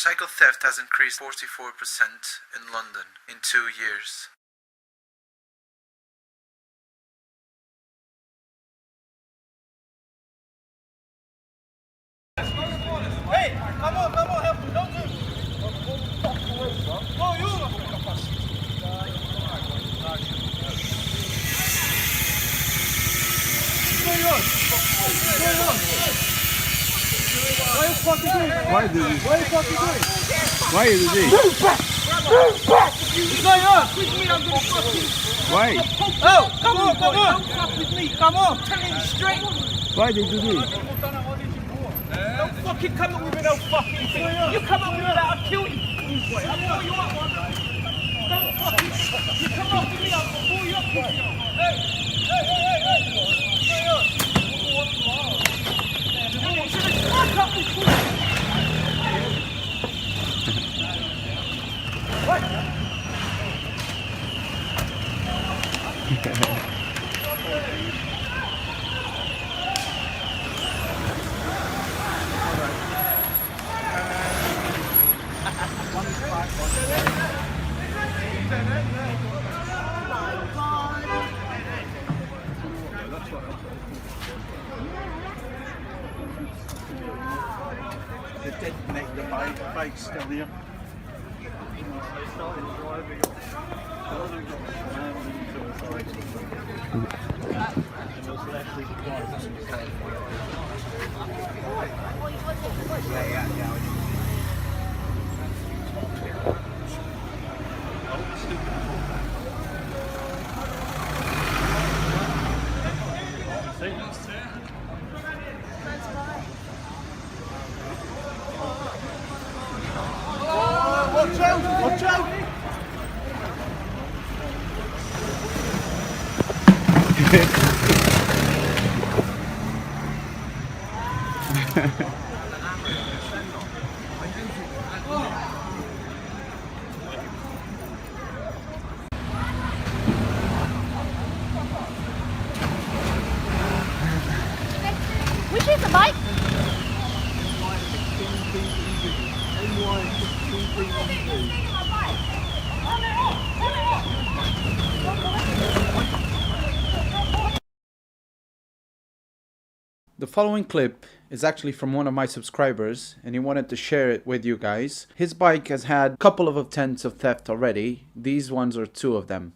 Motorcycle theft has increased 44% in London in 2 years. Hey, come on, help me, don't move. Go, you. What are you fucking doing? Why did he? What are you fucking doing? Why did he? Move back! Move back! What's going on? With me, I'm gonna fucking... Why? Oh, come on! Don't fuck with me, come on! I'm telling you straight! Why did you do it? Don't fucking come up with me, no fucking thing! You come up with me, I'll kill you! I'll blow you up, man! Don't fucking... You come up with me, I'll blow you up! Hey! What's going on? Fuck up this foot! What? They did make the bike still here. Watch out! Which is the bike? The following clip is actually from one of my subscribers and he wanted to share it with you guys. His bike has had a couple of attempts of theft already. These ones are 2 of them.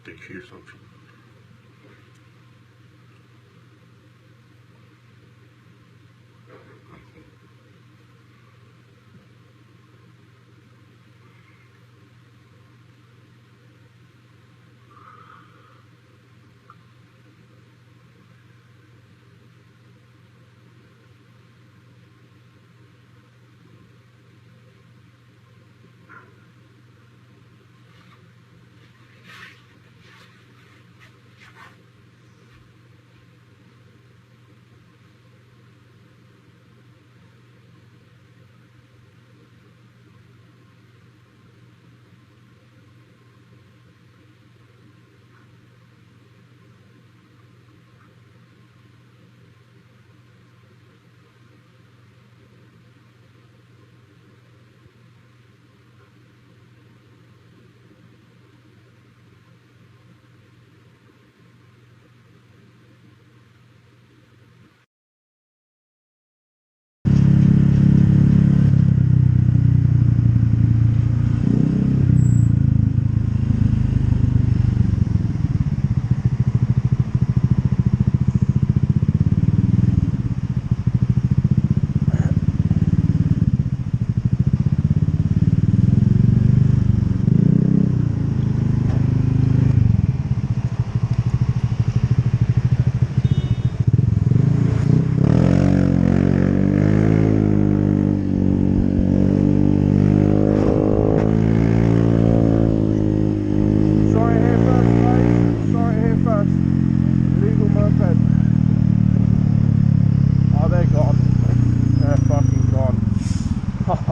diffuser option.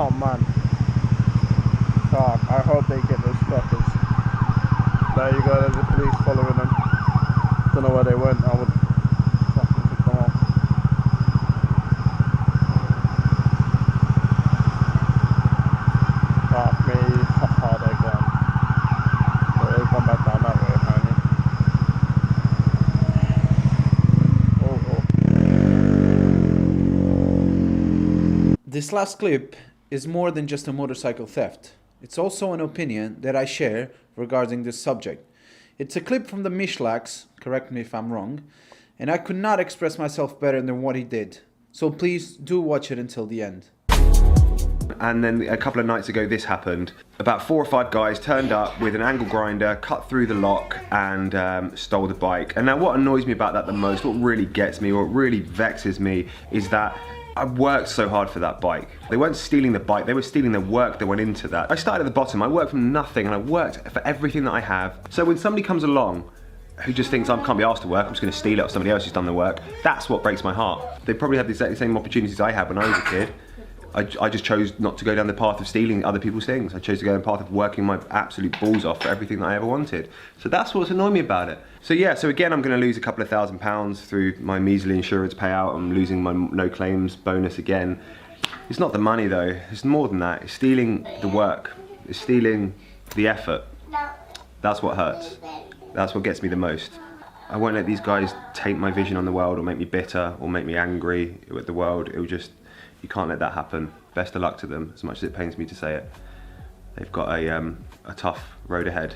Oh man. Fuck, I hope they get those fuckers. There you go, there's the police following them. Don't know where they went, I would fucking pick them off. Fuck me, oh they're gone. So they've gone back down that way apparently. This last clip is more than just a motorcycle theft. It's also an opinion that I share regarding this subject. It's a clip from the Michalaks, correct me if I'm wrong, and I could not express myself better than what he did. So please do watch it until the end. And then a couple of nights ago this happened. About 4 or 5 guys turned up with an angle grinder, cut through the lock and stole the bike. And now what annoys me about that the most, what really gets me, what really vexes me is that I worked so hard for that bike. They weren't stealing the bike, they were stealing the work that went into that. I started at the bottom, I worked from nothing and I worked for everything that I have. So when somebody comes along who just thinks I can't be asked to work, I'm just going to steal it off somebody else who's done the work, that's what breaks my heart. They probably had the exact same opportunities I had when I was a kid. I just chose not to go down the path of stealing other people's things. I chose to go down the path of working my absolute balls off for everything that I ever wanted. So that's what's annoying me about it. So yeah, so again I'm going to lose a couple of £1,000 through my measly insurance payout. I'm losing my no claims bonus again. It's not the money though, it's more than that. It's stealing the work, it's stealing the effort. That's what hurts. That's what gets me the most. I won't let these guys taint my vision on the world or make me bitter or make me angry with the world. It will just, you can't let that happen. Best of luck to them, as much as it pains me to say it. They've got a tough road ahead.